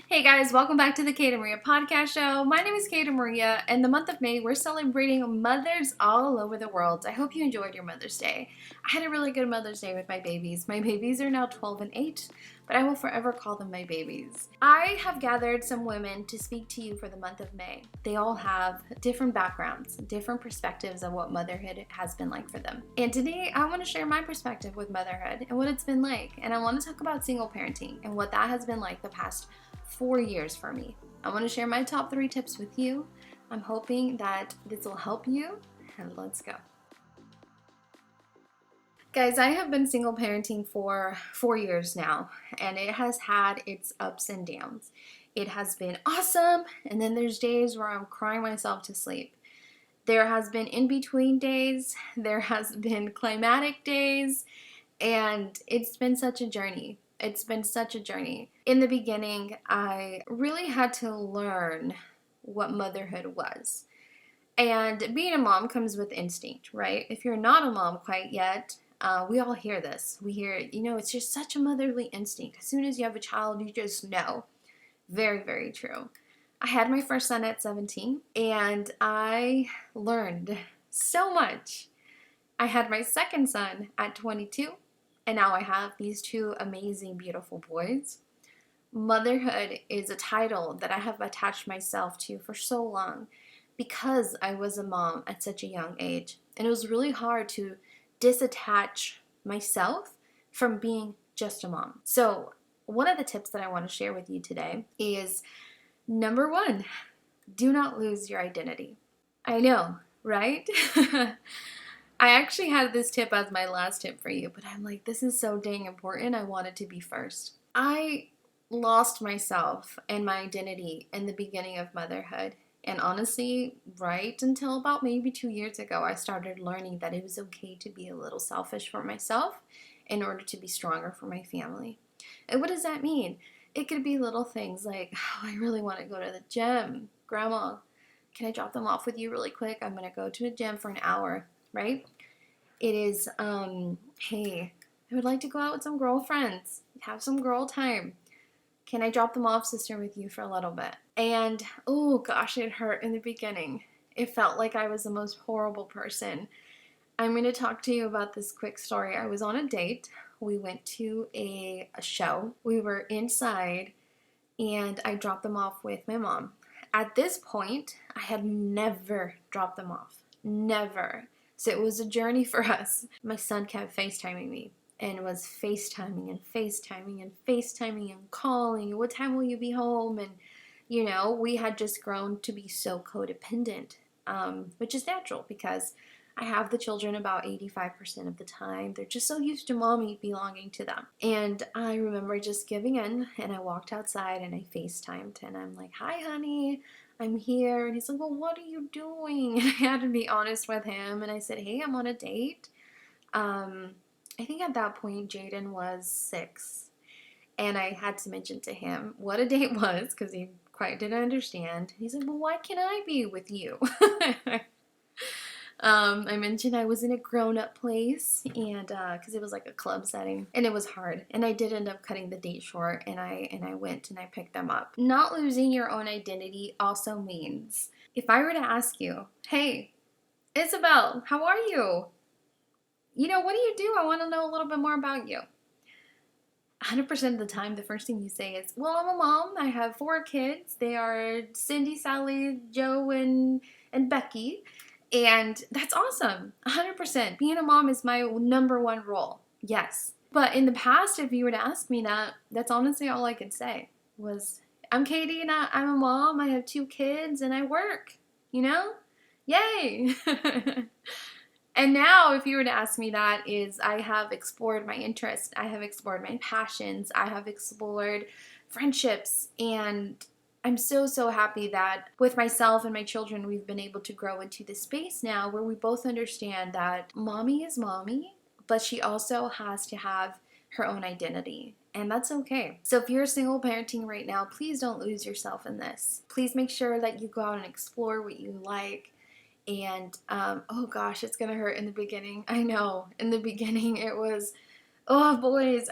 Hey guys, welcome back to the Kate and Maria podcast show. My name is Kate and Maria, and the month of May, we're celebrating mothers all over the world. I hope you enjoyed your Mother's Day. I had a really good Mother's Day with my babies. My babies are now 12 and 8, but I will forever call them my babies. I have gathered some women to speak to you for the month of May. They all have different backgrounds, different perspectives of what motherhood has been like for them. And today, I want to share my perspective with motherhood and what it's been like. And I want to talk about single parenting and what that has been like the past 4 years for me. I want to share my top 3 tips with you. I'm hoping that this will help you, and let's go. Guys, I have been single parenting for 4 years now, and it has had its ups and downs. It has been awesome, and then there's days where I'm crying myself to sleep. There has been in-between days, there has been climatic days, and it's been such a journey. It's been such a journey. In the beginning, I really had to learn what motherhood was. And being a mom comes with instinct, right? If you're not a mom quite yet, we all hear this. We hear, it's just such a motherly instinct. As soon as you have a child, you just know. Very, very true. I had my first son at 17, and I learned so much. I had my second son at 22. And now I have these 2 amazing, beautiful boys. Motherhood is a title that I have attached myself to for so long because I was a mom at such a young age. And it was really hard to disattach myself from being just a mom. So one of the tips that I want to share with you today is number 1, do not lose your identity. I know, right? I actually had this tip as my last tip for you, but I'm like, this is so dang important. I want it to be first. I lost myself and my identity in the beginning of motherhood. And honestly, right until about maybe 2 years ago, I started learning that it was okay to be a little selfish for myself in order to be stronger for my family. And what does that mean? It could be little things like, oh, I really want to go to the gym. Grandma, can I drop them off with you really quick? I'm going to go to the gym for an hour. Right? It is, hey, I would like to go out with some girlfriends, have some girl time. Can I drop them off, sister, with you for a little bit? And, oh gosh, it hurt in the beginning. It felt like I was the most horrible person. I'm going to talk to you about this quick story. I was on a date. We went to a show. We were inside, and I dropped them off with my mom. At this point, I had never dropped them off. Never. So it was a journey for us. My son kept FaceTiming me and was FaceTiming and FaceTiming and FaceTiming and calling. What time will you be home? And, we had just grown to be so codependent, which is natural because I have the children about 85% of the time. They're just so used to mommy belonging to them. And I remember just giving in, and I walked outside and I FaceTimed, and I'm like, hi, honey. I'm here. And he's like, well, what are you doing? And I had to be honest with him. And I said, hey, I'm on a date. I think at that point, Jaden was 6. And I had to mention to him what a date was because he quite didn't understand. He's like, well, why can't I be with you? I mentioned I was in a grown-up place, and because it was like a club setting, and it was hard. And I did end up cutting the date short, and I went and I picked them up. Not losing your own identity also means if I were to ask you, hey, Isabel, how are you? What do you do? I want to know a little bit more about you. 100% of the time, the first thing you say is, well, I'm a mom. I have 4 kids. They are Cindy, Sally, Joe, and Becky. And that's awesome. 100%. Being a mom is my number 1 role. Yes. But in the past, if you were to ask me that, that's honestly all I could say was, I'm Katie and I'm a mom. I have 2 kids and I work, Yay. And now, if you were to ask me that, is I have explored my interests, I have explored my passions, I have explored friendships, and I'm so, so happy that with myself and my children, we've been able to grow into this space now where we both understand that mommy is mommy, but she also has to have her own identity. And that's okay. So if you're single parenting right now, please don't lose yourself in this. Please make sure that you go out and explore what you like. And, oh gosh, it's going to hurt in the beginning. I know. In the beginning, it was, oh boys,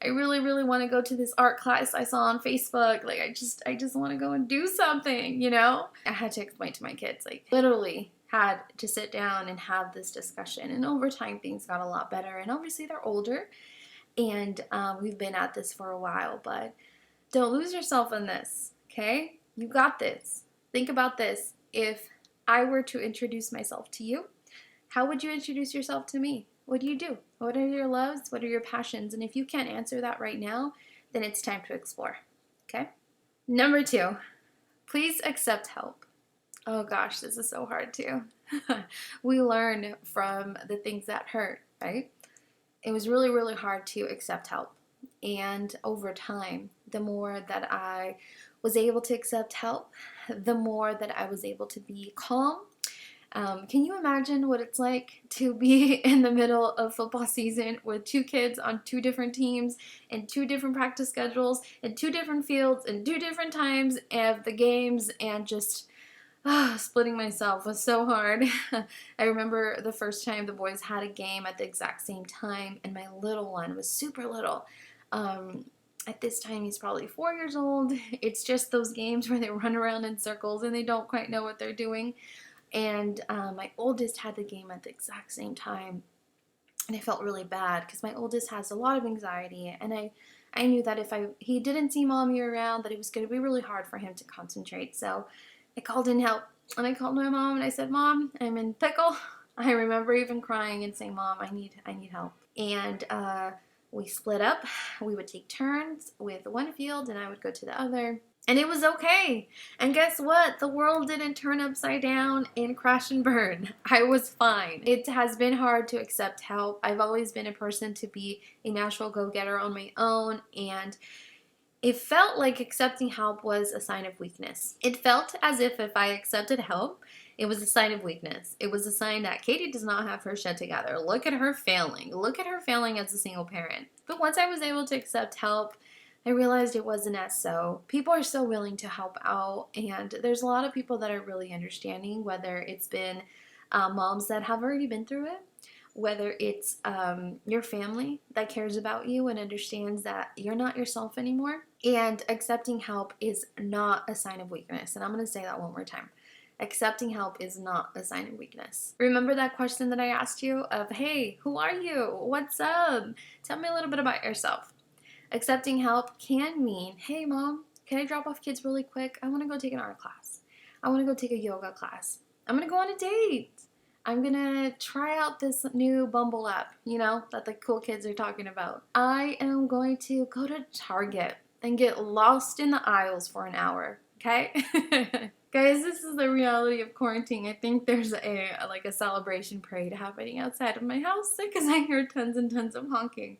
I really, really want to go to this art class I saw on Facebook. Like, I just want to go and do something, you know? I had to explain to my kids, like, literally had to sit down and have this discussion. And over time, things got a lot better. And obviously, they're older, and we've been at this for a while, but don't lose yourself in this, okay? You got this. Think about this. If I were to introduce myself to you, how would you introduce yourself to me? What do you do? What are your loves? What are your passions? And if you can't answer that right now, then it's time to explore, okay? Number 2, please accept help. Oh gosh, this is so hard too. We learn from the things that hurt, right? It was really, really hard to accept help. And over time, the more that I was able to accept help, the more that I was able to be calm. Can you imagine what it's like to be in the middle of football season with 2 kids on 2 different teams and 2 different practice schedules and 2 different fields and 2 different times of the games, and just splitting myself was so hard. I remember the first time the boys had a game at the exact same time, and my little one was super little. At this time, he's probably 4 years old. It's just those games where they run around in circles and they don't quite know what they're doing. And my oldest had the game at the exact same time, and I felt really bad because my oldest has a lot of anxiety, and I knew that if he didn't see mommy around, that it was going to be really hard for him to concentrate. So I called in help, and I called my mom, and I said, "Mom, I'm in pickle." I remember even crying and saying, "Mom, I need help." And we split up. We would take turns with one field, and I would go to the other. And it was okay. And guess what? The world didn't turn upside down and crash and burn. I was fine. It has been hard to accept help. I've always been a person to be a natural go-getter on my own, and it felt like accepting help was a sign of weakness. It felt as if I accepted help, it was a sign of weakness. It was a sign that Katie does not have her shit together. Look at her failing. Look at her failing as a single parent. But once I was able to accept help, I realized it wasn't as so. People are so willing to help out, and there's a lot of people that are really understanding, whether it's been moms that have already been through it, whether it's your family that cares about you and understands that you're not yourself anymore. And accepting help is not a sign of weakness. And I'm going to say that one more time. Accepting help is not a sign of weakness. Remember that question that I asked you of, hey, who are you? What's up? Tell me a little bit about yourself. Accepting help can mean, hey, Mom, can I drop off kids really quick? I want to go take an art class. I want to go take a yoga class. I'm going to go on a date. I'm going to try out this new Bumble app, you know, that the cool kids are talking about. I am going to go to Target and get lost in the aisles for an hour, okay? Guys, this is the reality of quarantine. I think there's a celebration parade happening outside of my house because I hear tons and tons of honking.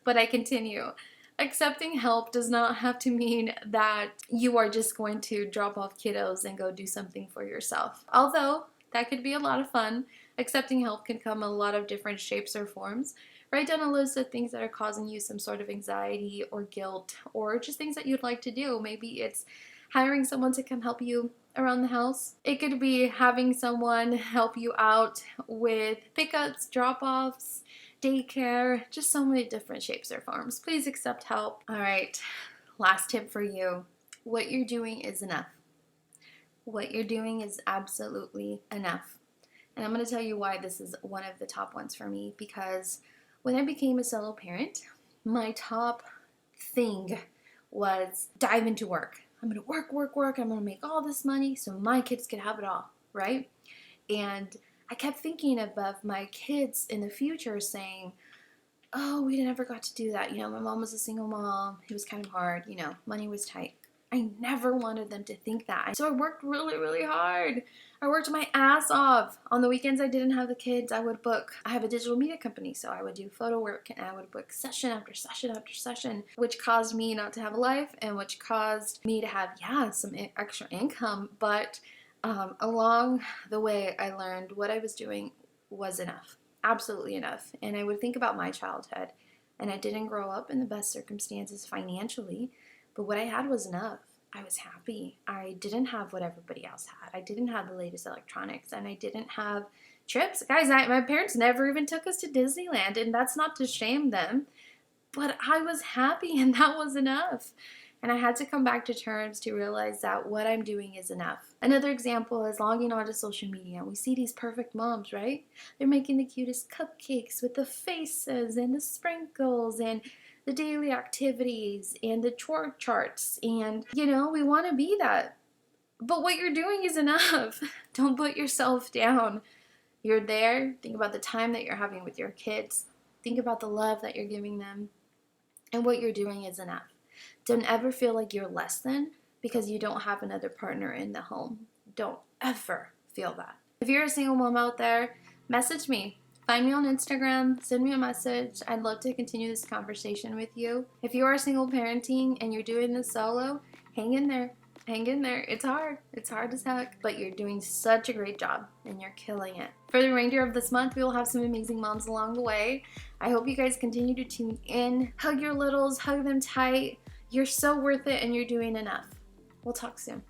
But I continue. Accepting help does not have to mean that you are just going to drop off kiddos and go do something for yourself. Although that could be a lot of fun. Accepting help can come in a lot of different shapes or forms. Write down a list of things that are causing you some sort of anxiety or guilt, or just things that you'd like to do. Maybe it's hiring someone to come help you around the house. It could be having someone help you out with pickups, drop-offs, daycare, just so many different shapes or forms. Please accept help. All right, last tip for you. What you're doing is enough. What you're doing is absolutely enough. And I'm going to tell you why this is one of the top ones for me, because when I became a solo parent, my top thing was dive into work. I'm going to work. I'm going to make all this money so my kids can have it all, right? And I kept thinking about my kids in the future saying, oh, we never got to do that. You know, my mom was a single mom. It was kind of hard. You know, money was tight. I never wanted them to think that. So I worked really, really hard. I worked my ass off. On the weekends I didn't have the kids, I would book. I have a digital media company, so I would do photo work, and I would book session after session after session, which caused me not to have a life, and which caused me to have, some extra income. But along the way, I learned what I was doing was enough. Absolutely enough. And I would think about my childhood, and I didn't grow up in the best circumstances financially, but what I had was enough. I was happy. I didn't have what everybody else had. I didn't have the latest electronics, and I didn't have trips. Guys, my parents never even took us to Disneyland, and that's not to shame them. but I was happy and that was enough. And I had to come back to terms to realize that what I'm doing is enough. Another example is logging onto social media. We see these perfect moms, right? They're making the cutest cupcakes with the faces and the sprinkles and the daily activities and the chore charts. And, we want to be that. But what you're doing is enough. Don't put yourself down. You're there. Think about the time that you're having with your kids. Think about the love that you're giving them. And what you're doing is enough. Don't ever feel like you're less than because you don't have another partner in the home. Don't ever feel that. If you're a single mom out there, message me. Find me on Instagram, send me a message. I'd love to continue this conversation with you. If you are single parenting and you're doing this solo, hang in there. Hang in there. It's hard. It's hard as heck, but you're doing such a great job and you're killing it. For the remainder of this month, we will have some amazing moms along the way. I hope you guys continue to tune in. Hug your littles, hug them tight. You're so worth it and you're doing enough. We'll talk soon.